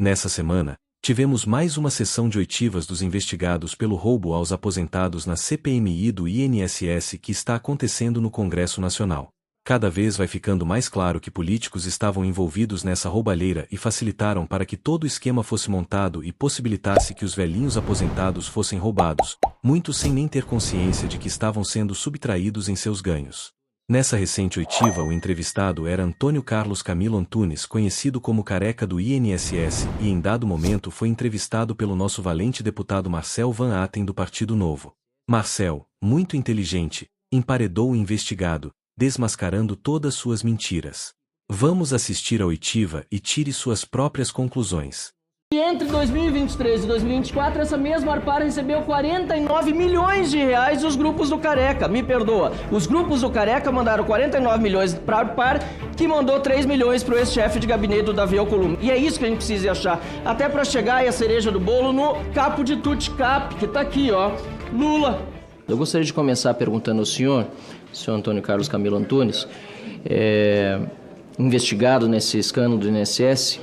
Nessa semana, tivemos mais uma sessão de oitivas dos investigados pelo roubo aos aposentados na CPMI do INSS que está acontecendo no Congresso Nacional. Cada vez vai ficando mais claro que políticos estavam envolvidos nessa roubalheira e facilitaram para que todo o esquema fosse montado e possibilitasse que os velhinhos aposentados fossem roubados, muitos sem nem ter consciência de que estavam sendo subtraídos em seus ganhos. Nessa recente oitiva, o entrevistado era Antônio Carlos Camilo Antunes, conhecido como Careca do INSS, e em dado momento foi entrevistado pelo nosso valente deputado Marcel Van Hatten do Partido Novo. Marcel, muito inteligente, emparedou o investigado, desmascarando todas suas mentiras. Vamos assistir a oitiva e tire suas próprias conclusões. E entre 2023 e 2024, essa mesma Arpar recebeu 49 milhões de reais dos grupos do Careca. Me perdoa, os grupos do Careca mandaram 49 milhões para a Arpar, que mandou 3 milhões para o ex-chefe de gabinete do Davi Alcolumbre. E é isso que a gente precisa achar, até para chegar aí a cereja do bolo no capo de Tuticap, que tá aqui, ó, Lula. Eu gostaria de começar perguntando ao senhor Antônio Carlos Camilo Antunes, investigado nesse escândalo do INSS.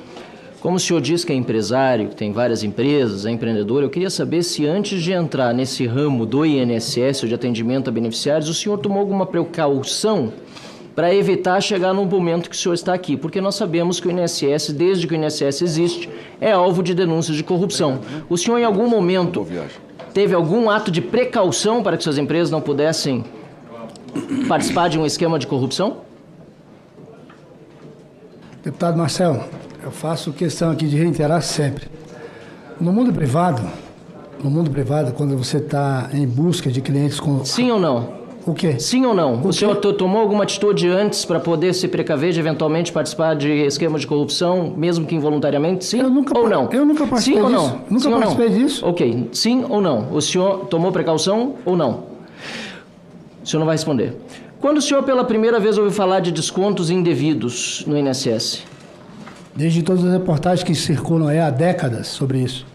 Como o senhor diz que é empresário, que tem várias empresas, é empreendedor, eu queria saber se antes de entrar nesse ramo do INSS, ou de atendimento a beneficiários, o senhor tomou alguma precaução para evitar chegar no momento que o senhor está aqui. Porque nós sabemos que o INSS, desde que o INSS existe, é alvo de denúncias de corrupção. O senhor, em algum momento, teve algum ato de precaução para que suas empresas não pudessem participar de um esquema de corrupção? Deputado Marcel, eu faço questão aqui de reiterar sempre. No mundo privado, quando você está em busca de clientes com... Sim ou não? O quê? Sim ou não? O senhor tomou alguma atitude antes para poder se precaver de eventualmente participar de esquema de corrupção, mesmo que involuntariamente? Sim ou não? Eu nunca participei disso. Sim ou não? Nunca participei disso. Ok. Sim ou não? O senhor tomou precaução ou não? O senhor não vai responder. Quando o senhor pela primeira vez ouviu falar de descontos indevidos no INSS? Desde todas as reportagens que circulam aí há décadas sobre isso.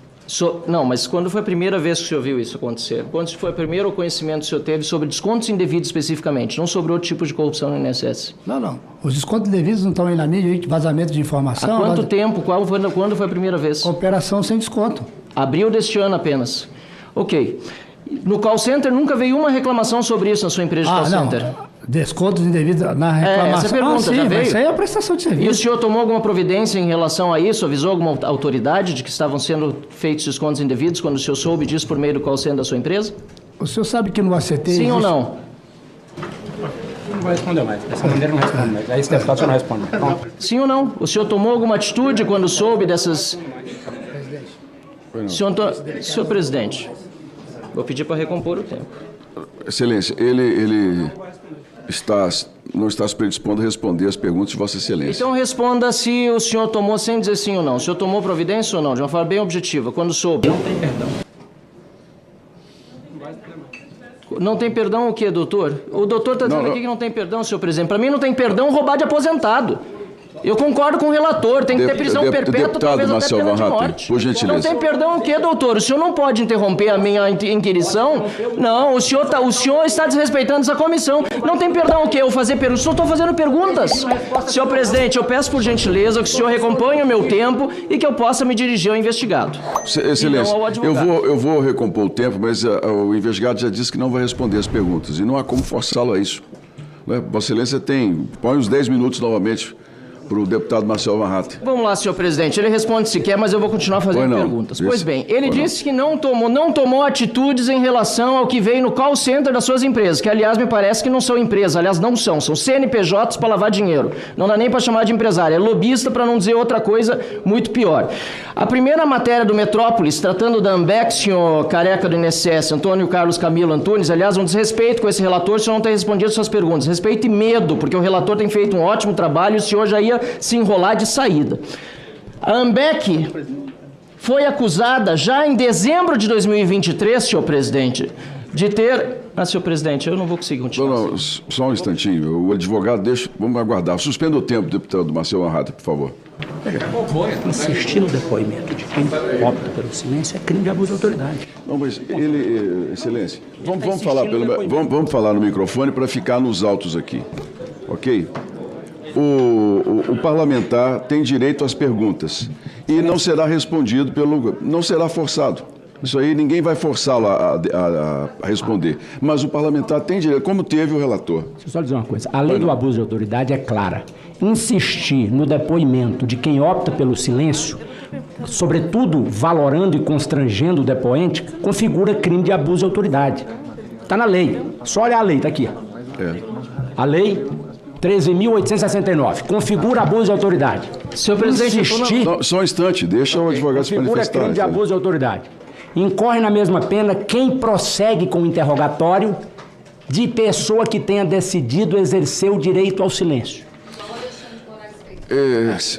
Não, mas quando foi a primeira vez que o senhor viu isso acontecer? Quando foi o primeiro conhecimento que o senhor teve sobre descontos indevidos especificamente, não sobre outro tipo de corrupção no INSS? Não. Os descontos indevidos não estão aí na mídia, vazamento de informação. Há quanto tempo? Quando foi a primeira vez? Operação sem desconto. Abril deste ano apenas. Ok. No call center nunca veio uma reclamação sobre isso na sua empresa de call center? Descontos indevidos na reclamação. Essa pergunta sim, já veio? Mas isso aí é a prestação de serviço. E o senhor tomou alguma providência em relação a isso? Avisou alguma autoridade de que estavam sendo feitos descontos indevidos quando o senhor soube disso por meio do call center da sua empresa? O senhor sabe que no ACT... Sim ou não? Não vai responder mais. Dessa maneira não responde mais. Aí esse deputado já não responde mais. Pronto. Sim ou não? O senhor tomou alguma atitude quando soube dessas... Senhor presidente, vou pedir para recompor o tempo. Excelência, ele não está se predispondo a responder as perguntas de Vossa Excelência. Então responda se o senhor tomou, sem dizer sim ou não. O senhor tomou providência ou não? De uma forma bem objetiva, quando soube. Não tem perdão. Não tem perdão o quê, doutor? O doutor está dizendo aqui que não tem perdão, senhor presidente. Para mim não tem perdão roubar de aposentado. Eu concordo com o relator, tem que ter prisão perpétua, talvez até pena de morte. Por gentileza. Não tem perdão o quê, doutor? O senhor não pode interromper a minha inquirição? Não, o senhor está desrespeitando essa comissão. Não tem perdão o quê? Eu fazer perguntas? O senhor está fazendo perguntas. Senhor presidente, eu peço por gentileza que o senhor recomponha o meu tempo e que eu possa me dirigir ao investigado. Excelência, eu vou recompor o tempo, mas o investigado já disse que não vai responder as perguntas e não há como forçá-lo a isso. Vossa Excelência põe os 10 minutos novamente para o deputado Marcel Van Hatten. Vamos lá, senhor presidente. Ele responde se quer, mas eu vou continuar fazendo perguntas. Pois bem, ele disse que não tomou atitudes em relação ao que veio no call center das suas empresas, que aliás me parece que não são empresas, aliás não são CNPJs para lavar dinheiro. Não dá nem para chamar de empresário, é lobista para não dizer outra coisa muito pior. A primeira matéria do Metrópolis, tratando da Ambev, senhor Careca do INSS, Antônio Carlos Camilo Antunes, aliás, um desrespeito com esse relator, o senhor não tem respondido suas perguntas. Respeito e medo, porque o relator tem feito um ótimo trabalho e o senhor já ia se enrolar de saída. A Ambev foi acusada já em dezembro de 2023, senhor presidente, de ter... senhor presidente, eu não vou conseguir continuar. Não, só um instantinho. O advogado vamos aguardar. Suspenda o tempo, deputado Marcel Van Hatten, por favor. Insistir no depoimento de quem opta pelo silêncio é crime de abuso de autoridade. Não, mas Excelência, vamos falar no microfone para ficar nos autos aqui, ok? o parlamentar tem direito às perguntas e não será respondido não será forçado. Isso aí ninguém vai forçá-lo a responder. Mas o parlamentar tem direito, como teve o relator. Deixa eu só dizer uma coisa. A lei do abuso de autoridade é clara. Insistir no depoimento de quem opta pelo silêncio, sobretudo valorando e constrangendo o depoente, configura crime de abuso de autoridade. Está na lei. Só olhar a lei, está aqui. A lei 13.869. Configura abuso de autoridade. Senhor presidente, só um instante, deixa o advogado se manifestar. Configura crime de abuso de autoridade. Incorre na mesma pena quem prossegue com o interrogatório de pessoa que tenha decidido exercer o direito ao silêncio.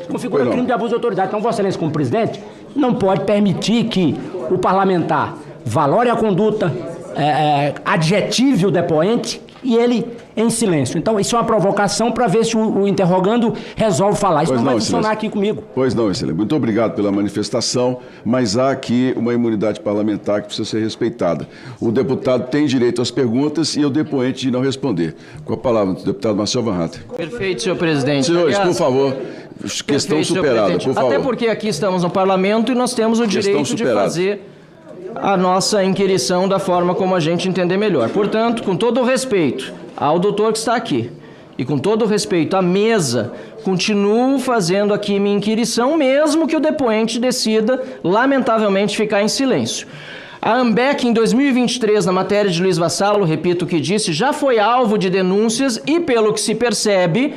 Configura crime de abuso de autoridade. Então, Vossa Excelência, como presidente, não pode permitir que o parlamentar valore a conduta, adjetive o depoente e ele em silêncio. Então, isso é uma provocação para ver se o interrogando resolve falar. Isso não vai funcionar aqui comigo. Pois não, excelência. Muito obrigado pela manifestação, mas há aqui uma imunidade parlamentar que precisa ser respeitada. O deputado tem direito às perguntas e o depoente de não responder. Com a palavra do deputado Marcel Van Hatten. Perfeito, senhor presidente. Senhores, por favor, questão superada, por favor. Até porque aqui estamos no parlamento e nós temos o direito de fazer a nossa inquirição da forma como a gente entender melhor. Portanto, com todo o respeito ao doutor que está aqui e com todo o respeito à mesa, continuo fazendo aqui minha inquirição, mesmo que o depoente decida, lamentavelmente, ficar em silêncio. A AMBEC, em 2023, na matéria de Luiz Vassalo, repito o que disse, já foi alvo de denúncias e, pelo que se percebe,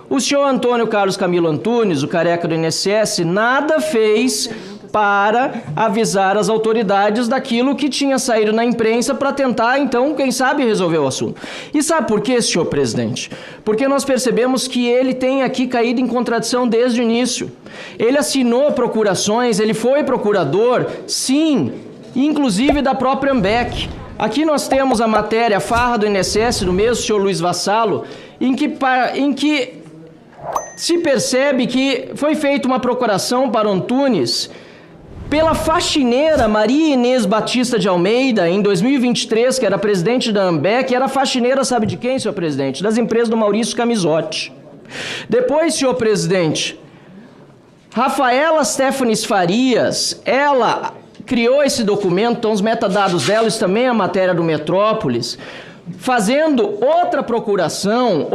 o senhor Antônio Carlos Camilo Antunes, o careca do INSS, nada fez para avisar as autoridades daquilo que tinha saído na imprensa para tentar, então, quem sabe, resolver o assunto. E sabe por quê, senhor presidente? Porque nós percebemos que ele tem aqui caído em contradição desde o início. Ele assinou procurações, ele foi procurador, sim, inclusive da própria AMBEC. Aqui nós temos a matéria farra do INSS, do mesmo senhor Luiz Vassalo, em que se percebe que foi feita uma procuração para Antunes pela faxineira Maria Inês Batista de Almeida, em 2023, que era presidente da AMBEC, era faxineira, sabe de quem, senhor presidente? Das empresas do Maurício Camisotti. Depois, senhor presidente, Rafaela Stefanes Farias, ela criou esse documento, então os metadados dela, isso também é a matéria do Metrópolis, fazendo outra procuração,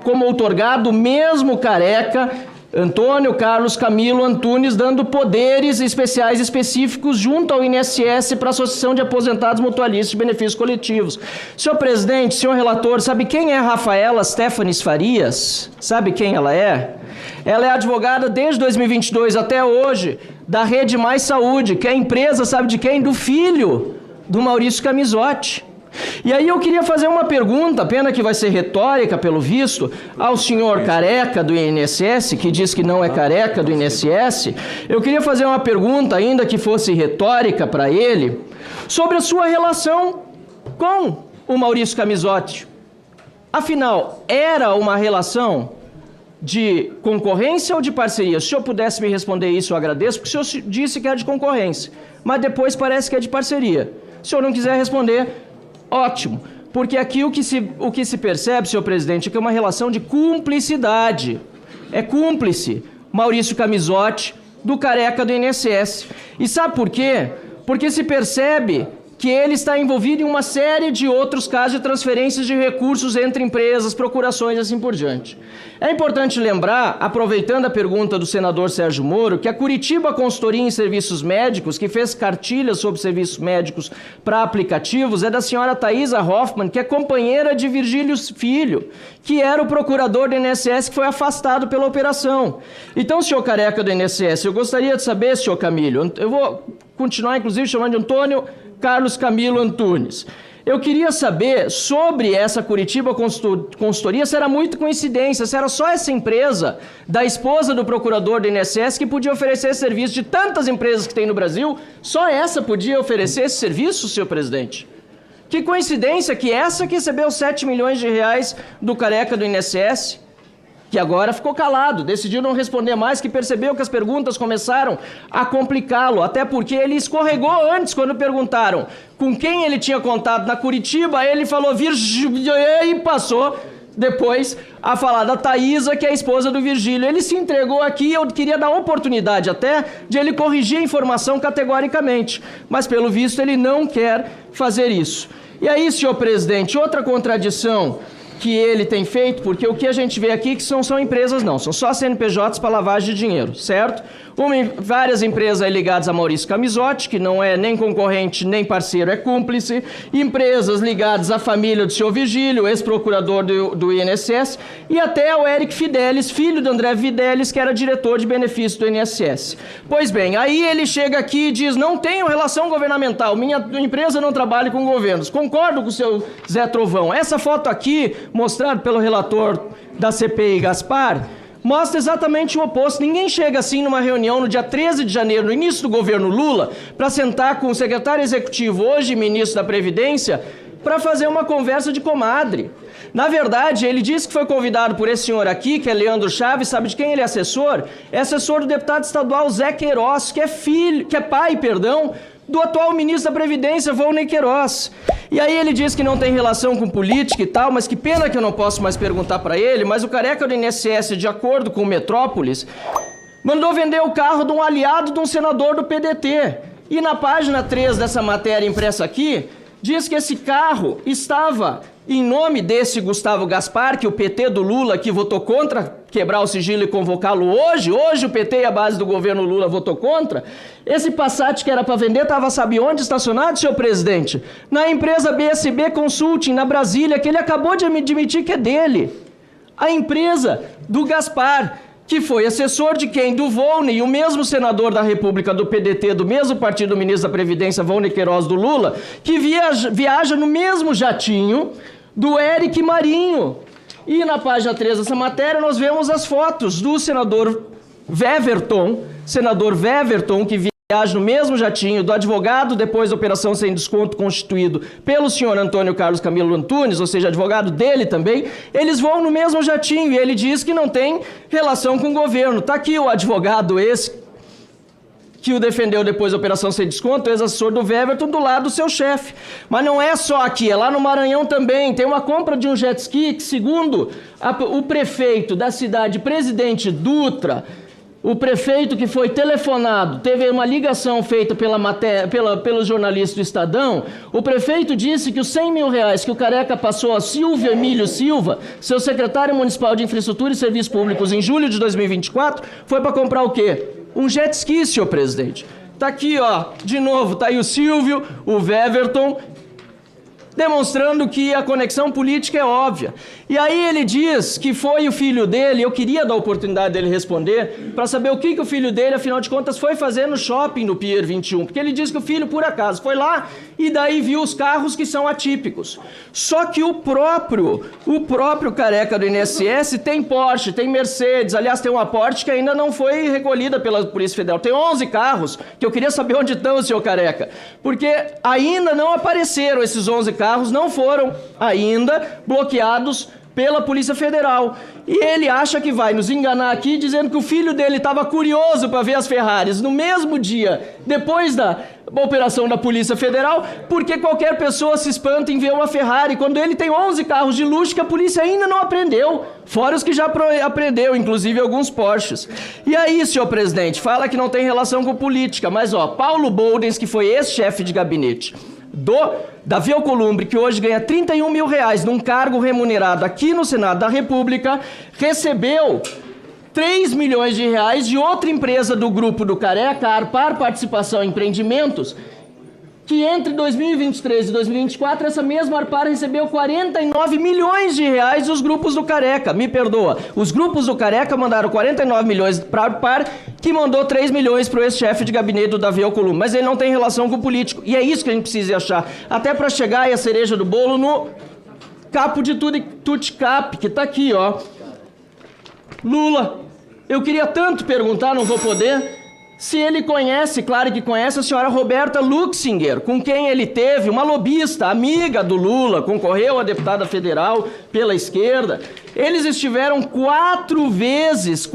como outorgado mesmo careca, Antônio Carlos Camilo Antunes, dando poderes especiais específicos junto ao INSS para a Associação de Aposentados Mutualistas de Benefícios Coletivos. Senhor presidente, senhor relator, sabe quem é Rafaela Stefanes Farias? Sabe quem ela é? Ela é advogada desde 2022 até hoje da Rede Mais Saúde, que é a empresa, sabe de quem? Do filho do Maurício Camisotti. E aí eu queria fazer uma pergunta, pena que vai ser retórica pelo visto, ao senhor careca do INSS, que diz que não é careca do INSS. Eu queria fazer uma pergunta, ainda que fosse retórica para ele, sobre a sua relação com o Maurício Camisotti. Afinal, era uma relação de concorrência ou de parceria? Se o senhor pudesse me responder isso, eu agradeço, porque o senhor disse que é de concorrência, mas depois parece que é de parceria. Se o senhor não quiser responder, ótimo, porque aqui o que se percebe, senhor presidente, é que é uma relação de cumplicidade. É cúmplice Maurício Camisotti do careca do INSS. E sabe por quê? Porque se percebe que ele está envolvido em uma série de outros casos de transferências de recursos entre empresas, procurações e assim por diante. É importante lembrar, aproveitando a pergunta do senador Sérgio Moro, que a Curitiba Consultoria em Serviços Médicos, que fez cartilhas sobre serviços médicos para aplicativos, é da senhora Thaisa Hoffmann, que é companheira de Virgílio Filho, que era o procurador do INSS que foi afastado pela operação. Então, senhor careca do INSS, eu gostaria de saber, senhor Camilo, eu vou continuar, inclusive, chamando de Antônio Carlos Camilo Antunes. Eu queria saber sobre essa Curitiba Consultoria, se era muito coincidência, se era só essa empresa da esposa do procurador do INSS que podia oferecer serviço de tantas empresas que tem no Brasil, só essa podia oferecer esse serviço, senhor presidente? Que coincidência que essa que recebeu 7 milhões de reais do careca do INSS, que agora ficou calado, decidiu não responder mais, que percebeu que as perguntas começaram a complicá-lo, até porque ele escorregou antes quando perguntaram com quem ele tinha contato na Curitiba, ele falou Virgílio e passou depois a falar da Thaísa, que é a esposa do Virgílio. Ele se entregou aqui, eu queria dar oportunidade até de ele corrigir a informação categoricamente, mas pelo visto ele não quer fazer isso. E aí, senhor presidente, outra contradição que ele tem feito, porque o que a gente vê aqui que não são empresas não, são só CNPJs para lavagem de dinheiro, certo? Várias empresas ligadas a Maurício Camisotti, que não é nem concorrente nem parceiro, é cúmplice, empresas ligadas à família do senhor Virgílio, ex-procurador do INSS, e até o Eric Fidelis, filho do André Fidelis, que era diretor de benefícios do INSS. Pois bem, aí ele chega aqui e diz, não tenho relação governamental, minha empresa não trabalha com governos. Concordo com o seu Zé Trovão. Essa foto aqui, mostrada pelo relator da CPI, Gaspar, mostra exatamente o oposto. Ninguém chega assim numa reunião no dia 13 de janeiro, no início do governo Lula, para sentar com o secretário executivo, hoje ministro da Previdência, para fazer uma conversa de comadre. Na verdade, ele disse que foi convidado por esse senhor aqui, que é Leandro Chaves, sabe de quem ele é assessor? É assessor do deputado estadual Zé Queiroz, que é pai, do atual ministro da Previdência, Volney Queiroz. E aí ele diz que não tem relação com política e tal, mas que pena que eu não posso mais perguntar para ele, mas o careca do INSS, de acordo com o Metrópolis, mandou vender o carro de um aliado de um senador do PDT. E na página 3 dessa matéria impressa aqui, diz que esse carro estava em nome desse Gustavo Gaspar, que o PT do Lula, que votou contra quebrar o sigilo e convocá-lo hoje o PT e a base do governo Lula votou contra, esse Passat que era para vender estava, sabe onde estacionado, senhor presidente? Na empresa BSB Consulting, na Brasília, que ele acabou de admitir que é dele. A empresa do Gaspar, que foi assessor de quem? Do Volney, o mesmo senador da República do PDT, do mesmo partido do ministro da Previdência, Volney Queiroz do Lula, que viaja no mesmo jatinho do Eric Marinho. E na página 3 dessa matéria nós vemos as fotos do senador Weverton, que viaja no mesmo jatinho, do advogado depois da operação sem desconto constituído pelo senhor Antônio Carlos Camilo Antunes, ou seja, advogado dele também. Eles vão no mesmo jatinho e ele diz que não tem relação com o governo. Tá aqui o advogado esse que o defendeu depois da operação sem desconto, ex-assessor do Weverton, do lado do seu chefe. Mas não é só aqui, é lá no Maranhão também. Tem uma compra de um jet ski que, segundo o prefeito da cidade, Presidente Dutra, o prefeito que foi telefonado, teve uma ligação feita pelo jornalista do Estadão, o prefeito disse que os 100 mil reais que o careca passou a Silvio Emílio Silva, seu secretário municipal de Infraestrutura e Serviços Públicos, em julho de 2024, foi para comprar o quê? Um jet ski, senhor presidente. Tá aqui, ó, de novo, tá aí o Silvio, o Weverton, demonstrando que a conexão política é óbvia. E aí ele diz que foi o filho dele, eu queria dar a oportunidade dele responder, para saber o que o filho dele, afinal de contas, foi fazer no shopping no Pier 21, porque ele diz que o filho, por acaso, foi lá e daí viu os carros que são atípicos. Só que o próprio careca do INSS tem Porsche, tem Mercedes, aliás, tem uma Porsche que ainda não foi recolhida pela Polícia Federal. Tem 11 carros, que eu queria saber onde estão, senhor careca, porque ainda não apareceram esses 11 carros, não foram ainda bloqueados pela Polícia Federal. E ele acha que vai nos enganar aqui dizendo que o filho dele estava curioso para ver as Ferraris no mesmo dia, depois da operação da Polícia Federal, porque qualquer pessoa se espanta em ver uma Ferrari, quando ele tem 11 carros de luxo que a polícia ainda não apreendeu, fora os que já apreendeu, inclusive alguns Porsches. E aí, senhor presidente, fala que não tem relação com política, mas ó, Paulo Boldens, que foi ex-chefe de gabinete Davi Alcolumbre, que hoje ganha 31 mil reais num cargo remunerado aqui no Senado da República, recebeu 3 milhões de reais de outra empresa do grupo do Careca, a Arpar Participação em Empreendimentos, que entre 2023 e 2024, essa mesma Arpar recebeu 49 milhões de reais dos grupos do Careca. Me perdoa, os grupos do Careca mandaram 49 milhões para a Arpar, que mandou 3 milhões para o ex-chefe de gabinete do Davi Alcolumbre. Mas ele não tem relação com o político. E é isso que a gente precisa achar. Até para chegar aí a cereja do bolo no capo de Tuticap, que está aqui, ó. Lula, eu queria tanto perguntar, não vou poder, se ele conhece, claro que conhece, a senhora Roberta Luxinger, com quem ele teve uma lobista, amiga do Lula, concorreu a deputada federal pela esquerda. Eles estiveram 4 vezes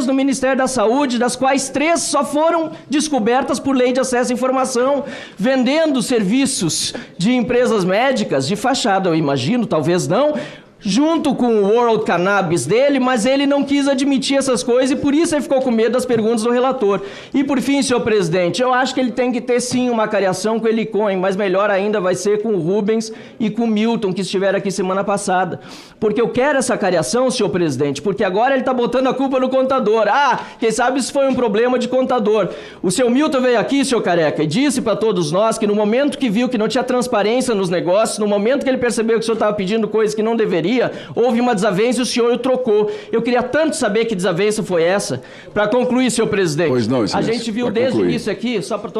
no Ministério da Saúde, das quais 3 só foram descobertas por lei de acesso à informação, vendendo serviços de empresas médicas, de fachada, eu imagino, talvez não, junto com o World Cannabis dele, mas ele não quis admitir essas coisas e por isso ele ficou com medo das perguntas do relator. E por fim, senhor presidente, eu acho que ele tem que ter sim uma cariação com o Helicon, mas melhor ainda vai ser com o Rubens e com o Milton, que estiveram aqui semana passada. Porque eu quero essa cariação, senhor presidente, porque agora ele está botando a culpa no contador. Ah, quem sabe isso foi um problema de contador. O seu Milton veio aqui, senhor Careca, e disse para todos nós que no momento que viu que não tinha transparência nos negócios, no momento que ele percebeu que o senhor estava pedindo coisas que não deveria, houve uma desavença e o senhor o trocou. Eu queria tanto saber que desavença foi essa. Para concluir, senhor presidente, pois não, a gente viu desde o início aqui, só para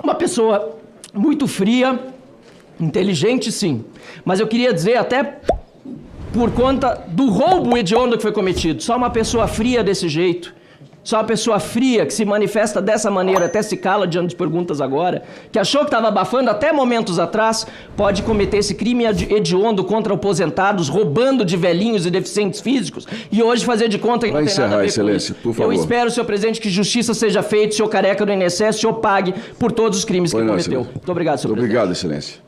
uma pessoa muito fria, inteligente sim, mas eu queria dizer até por conta do roubo hediondo que foi cometido, só uma pessoa fria desse jeito, só uma pessoa fria que se manifesta dessa maneira, até se cala diante de perguntas agora, que achou que estava abafando até momentos atrás, pode cometer esse crime hediondo contra aposentados, roubando de velhinhos e deficientes físicos, e hoje fazer de conta que não tem nada a ver excelência, com isso. por favor. Eu espero, senhor presidente, que justiça seja feita, senhor Careca do INSS, o senhor pague por todos os crimes que cometeu. Muito obrigado, senhor presidente. Obrigado, excelência.